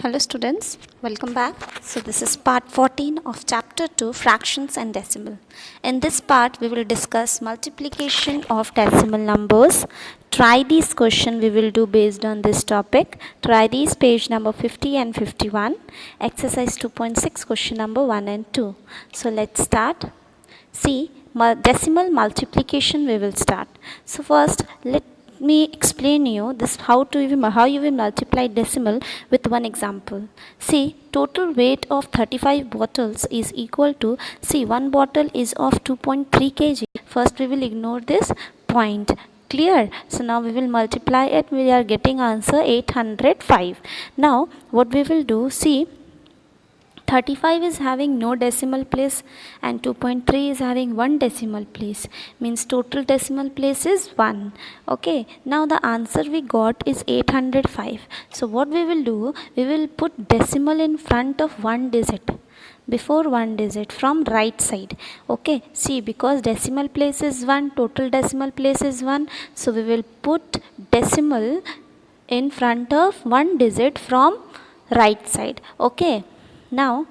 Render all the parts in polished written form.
Hello students, welcome back. So this is part 14 of chapter 2, fractions and decimal. In this part we will discuss multiplication of decimal numbers. Try these question we will do based on this topic. Try these page number 50 and 51. Exercise 2.6 question number 1 and 2. So let's start. See, decimal multiplication we will start. So first let me explain you this how you will multiply decimal with one example. See, total weight of 35 bottles is equal to, see, one bottle is of 2.3 kg. First we will ignore this point. Clear? So now we will multiply it. We are getting answer 805. Now what we will do, see, 35 is having no decimal place and 2.3 is having one decimal place, means total decimal place is 1. Okay, now the answer we got is 805. So what we will do, we will put decimal in front of one digit, before one digit from right side. Okay, see, because decimal place is 1, total decimal place is 1, so we will put decimal in front of one digit from right side. Okay, now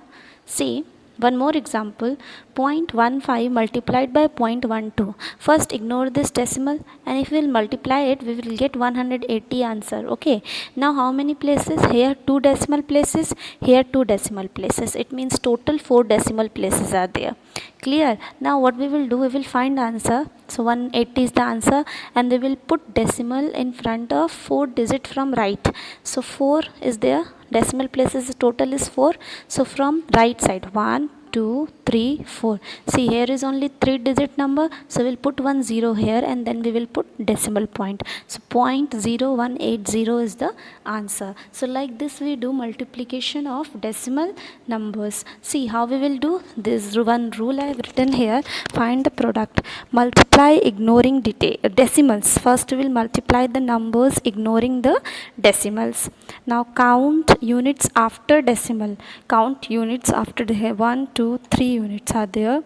see, one more example, 0.15 multiplied by 0.12. First ignore this decimal, and if we will multiply it, we will get 180 answer. Okay, now how many places? Here 2 decimal places, here 2 decimal places. It means total 4 decimal places are there. Clear? Now what we will do, we will find answer. So 180 is the answer, and we will put decimal in front of 4 digit from right. So 4 is there, decimal places total is 4. So from right side, 1 2 3 4. See, here is only 3 digit number, so we'll put 1 0 here, and then we will put decimal point. So 0.0180 is the answer. So like this we do multiplication of decimal numbers. See how we will do this. One rule I have written here: find the product, multiply ignoring decimals. First we will multiply the numbers ignoring the decimals. Now count units after decimal. Count units after the 1 2 3 units are there,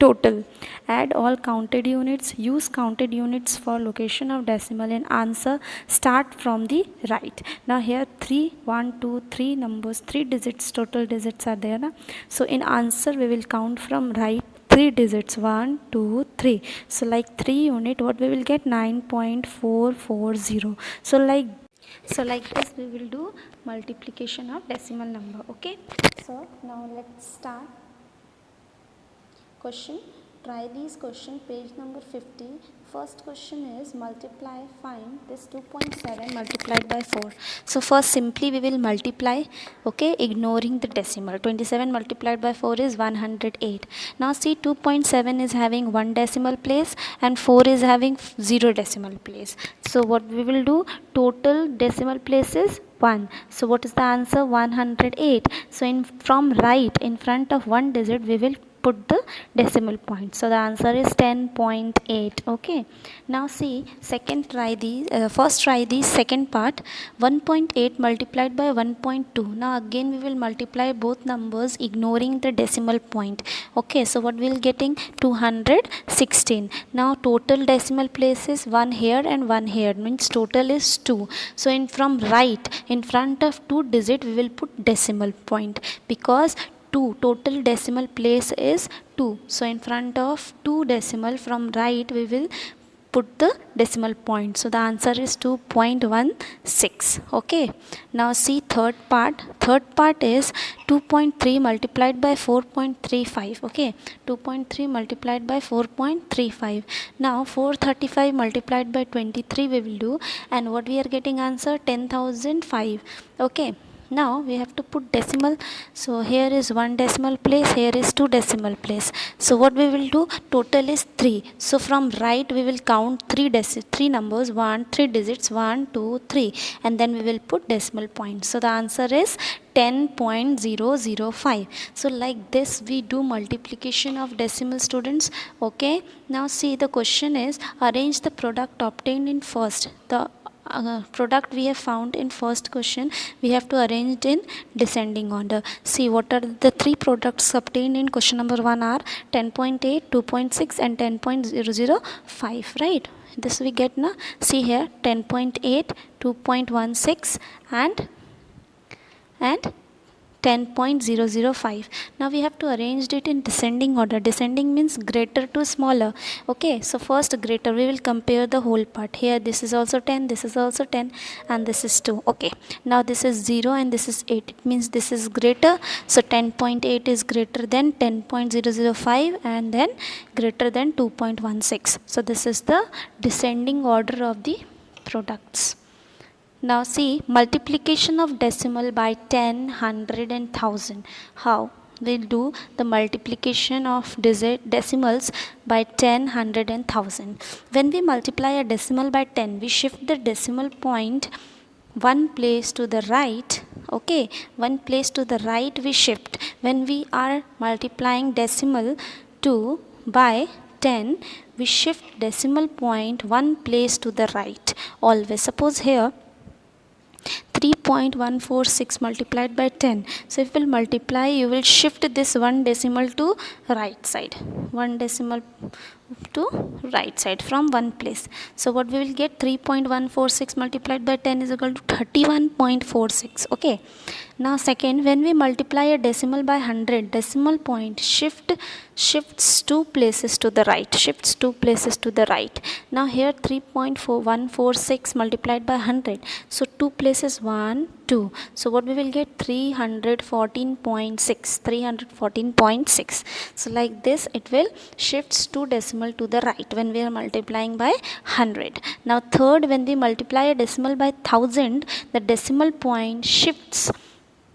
total. Add all counted units. Use counted units for location of decimal in answer. Start from the right. Now here 3 1 2 3 numbers, 3 digits, total digits are there na? So in answer we will count from right 3 digits, 1 2 3. So like 3 unit, what we will get? 9.440. So like this we will do multiplication of decimal number. Okay, so now let's start question. Try these question, page number 50. First question is multiply, find this 2.7 multiplied by 4. So first simply we will multiply, okay, ignoring the decimal. 27 multiplied by 4 is 108. Now see, 2.7 is having one decimal place and 4 is having 0 decimal place. So what we will do, total decimal place is 1. So what is the answer? 108. So from right in front of one digit we will put the decimal point. So the answer is 10.8. Okay, now see, first try the second part. 1.8 multiplied by 1.2. Now again we will multiply both numbers ignoring the decimal point. Okay, so what we'll getting? 216. Now total decimal place is 1 here and 1 here, means total is 2. So from right in front of 2 digit we will put decimal point, because 2 total decimal place is 2. So in front of 2 decimal from right we will put the decimal point. So the answer is 2.16. Okay, now see third part. Third part is 2.3 multiplied by 4.35. Okay, 2.3 multiplied by 4.35. Now 435 multiplied by 23 we will do, and what we are getting answer? 10,005. Okay, now we have to put decimal. So here is one decimal place, here is two decimal place. So what we will do, total is 3. So from right we will count 3 numbers, 3 digits, 1 2 3, and then we will put decimal point. So the answer is 10.005. So like this we do multiplication of decimal, students. Okay, now see, the question is arrange the product obtained in first. The product we have found in first question, we have to arrange it in descending order. See, what are the 3 products obtained in question number 1 are 10.8, 2.6 and 10.005, right? This we get na. See here, 10.8, 2.16 and 10.005. Now we have to arrange it in descending order. Descending means greater to smaller. Okay, so first greater, we will compare the whole part. Here this is also 10, this is also 10, and this is 2. Okay, now this is 0 and this is 8. It means this is greater, so 10.8 is greater than 10.005 and then greater than 2.16. So this is the descending order of the products. Now see, multiplication of decimal by 10, 100 and 1000. How? We'll do the multiplication of decimals by 10, 100 and 1000. When we multiply a decimal by 10, we shift the decimal point one place to the right. Okay, one place to the right we shift. When we are multiplying decimal 2 by 10, we shift decimal point one place to the right always. Suppose here 3.146 multiplied by 10. So if you will multiply, you will shift this one decimal to right side. One decimal to right side from one place. So what we will get, 3.146 multiplied by 10 is equal to 31.46. Okay. Now second, when we multiply a decimal by 100, decimal point shifts two places to the right. Shifts two places to the right. Now here 3.146 multiplied by 100. So two places, 1, 2. So what we will get, 314.6. 314.6. So like this it will shifts two decimal to the right when we are multiplying by 100. Now third, when we multiply a decimal by 1000, the decimal point shifts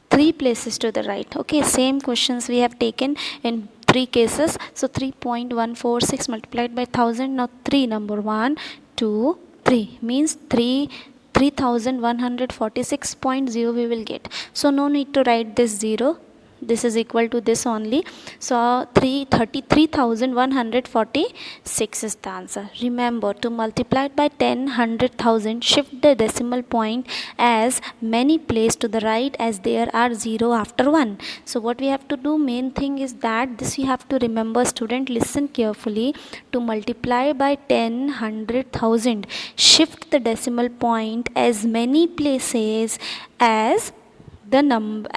three places to the right. Okay, same questions we have taken in three cases. So 3.146 multiplied by 1000. Now 3, number 1, 2, 3 means 3146.0 we will get. So no need to write this 0. This is equal to this only. So 33,146 is the answer. Remember, to multiply by 10, 100,000, shift the decimal point as many place to the right as there are 0 after 1. So what we have to do, main thing is that this you have to remember. Student, listen carefully. To multiply by 10, 100,000, shift the decimal point as many places as the number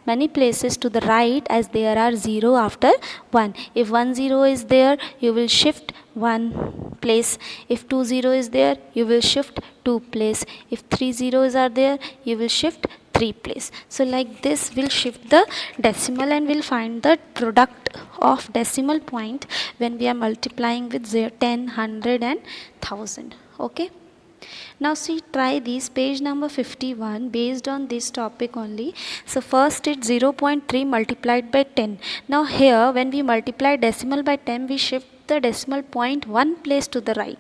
many places to the right as there are 0 after 1. If 1 0 is there, you will shift 1 place. If 2 0 is there, you will shift 2 place. If 3 zeros are there, you will shift 3 place. So like this we'll shift the decimal and we'll find the product of decimal point when we are multiplying with 10, 100 and 1000. Okay. Now see, try these, page number 51, based on this topic only. So first it's 0.3 multiplied by 10. Now here when we multiply decimal by 10, we shift the decimal point one place to the right.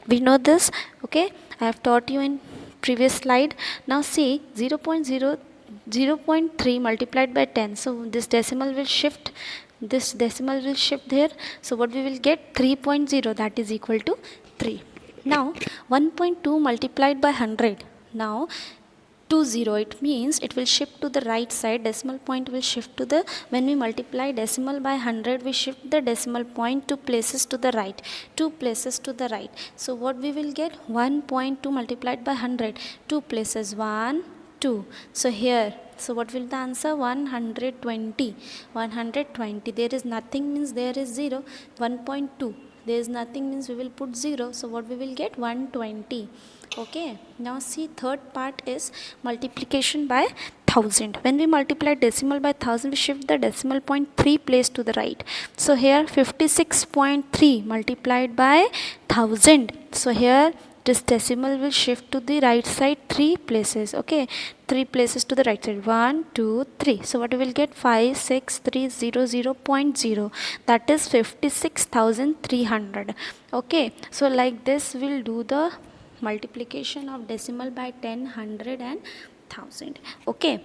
We know this. Okay, I have taught you in previous slide. Now see, 0.3 multiplied by 10. So this decimal will shift. This decimal will shift there. So what we will get, 3.0, that is equal to 3. Now 1.2 multiplied by 100. Now 20, it means it will shift to the right side. Decimal point will shift to the, when we multiply decimal by 100, we shift the decimal point 2 places to the right. 2 places to the right. So what we will get, 1.2 multiplied by 100. 2 places, 1, 2. So here, so what will the answer, 120. 120. There is nothing means there is 0. 1.2. there is nothing means we will put 0. So what we will get, 120. Okay. Now see, third part is multiplication by 1000. When we multiply decimal by 1000, we shift the decimal point 3 place to the right. So here 56.3 multiplied by 1000. So here this decimal will shift to the right side 3 places. Okay, 3 places to the right side, 1, 2, 3. So what we will get, 56300.0, that is 56,300. Okay, so like this we'll do the multiplication of decimal by 10, 100 and 1000. Okay.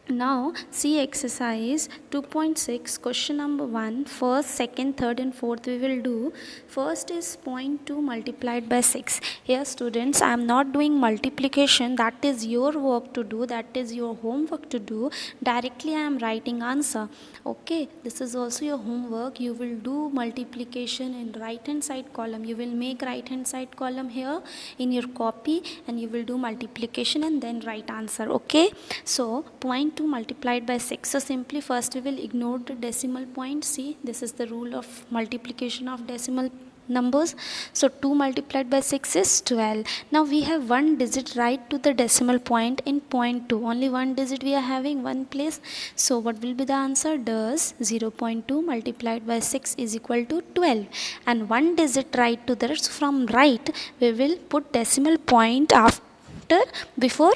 Now see exercise 2.6 question number 1, first, second, third and fourth we will do. First is 0.2 multiplied by 6. Here students, I am not doing multiplication, that is your work to do, that is your homework to do. Directly I am writing answer. Okay, this is also your homework. You will do multiplication in right hand side column. You will make right hand side column here in your copy and you will do multiplication and then write answer. Okay, so 0.2 multiplied by 6. So simply first we will ignore the decimal point. See, this is the rule of multiplication of decimal numbers. So 2 multiplied by 6 is 12. Now we have one digit right to the decimal point in 0.2. Only one digit we are having, one place. So what will be the answer? Does 0.2 multiplied by 6 is equal to 12. And one digit right to the, so from right we will put decimal point after before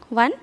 one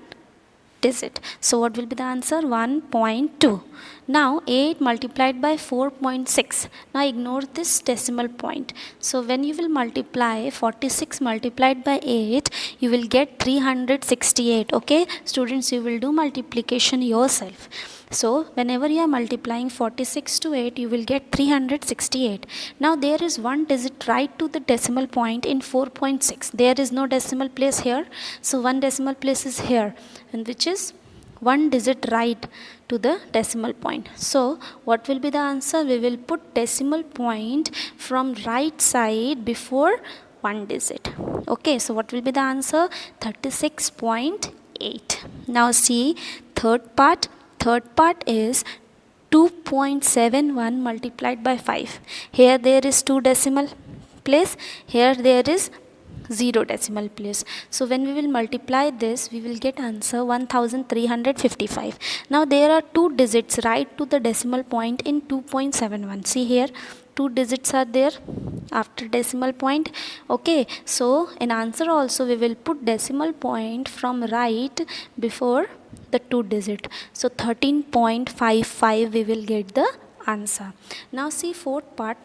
digit. So what will be the answer? 1.2. Now 8 multiplied by 4.6. Now ignore this decimal point. So when you will multiply 46 multiplied by 8, you will get 368. Okay, students, you will do multiplication yourself. So whenever you are multiplying 46 to 8, you will get 368. Now there is one digit right to the decimal point in 4.6. There is no decimal place here. So one decimal place is here, and which is one digit right to the decimal point. So what will be the answer? We will put decimal point from right side before one digit. Okay, so what will be the answer? 36.8. Now see third part. Third part is 2.71 multiplied by 5. Here there is 2 decimal place. Here there is 0 decimal place. So when we will multiply this, we will get answer 1355. Now there are 2 digits right to the decimal point in 2.71. See here, 2 digits are there after decimal point. Okay, so in answer also we will put decimal point from right before the 2 digit. So 13.55 we will get the answer. Now see fourth part.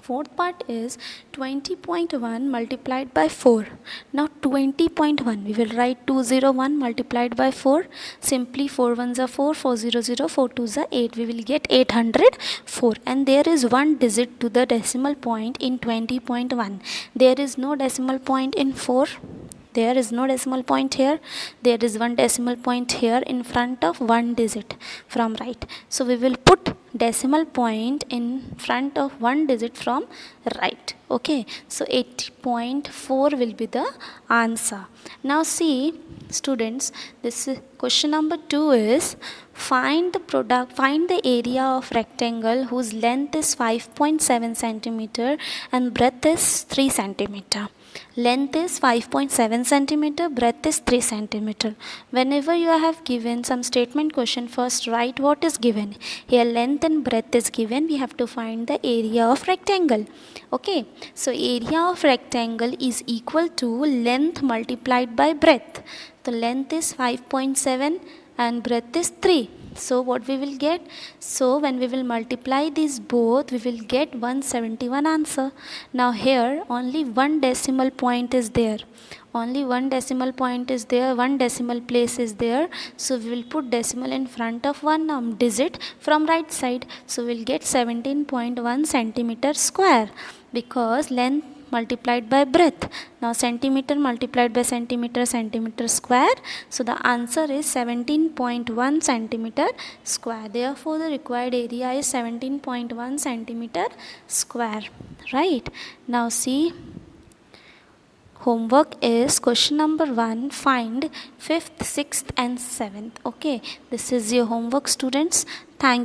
Fourth part is 20.1 multiplied by 4. Now 20.1, we will write 201 multiplied by 4. Simply 4 ones are 4, 4 0, 4 twos are 8. We will get 804. And there is one digit to the decimal point in 20.1. There is no decimal point in 4. There is no decimal point here. There is one decimal point here in front of one digit from right. So we will put decimal point in front of one digit from right. Okay, so 80.4 will be the answer. Now see students, this is question number 2 is find the area of rectangle whose length is 5.7 centimeter and breadth is 3 centimeter. Length is 5.7 centimeter, breadth is 3 centimeter. Whenever you have given some statement question, first write what is given. Here length and breadth is given. We have to find the area of rectangle. Okay, so area of rectangle is equal to length multiplied by breadth. The length is 5.7 and breadth is 3. So what we will get? So when we will multiply these both, we will get 171 answer. Now here only one decimal point is there. Only one decimal point is there, one decimal place is there. So we will put decimal in front of one digit from right side. So we will get 17.1 centimeter square because length multiplied by breadth. Now centimeter multiplied by centimeter, centimeter square. So the answer is 17.1 centimeter square. Therefore the required area is 17.1 centimeter square. Right. Now see, homework is question number 1, find 5th, 6th and 7th. Okay, this is your homework students. Thank you.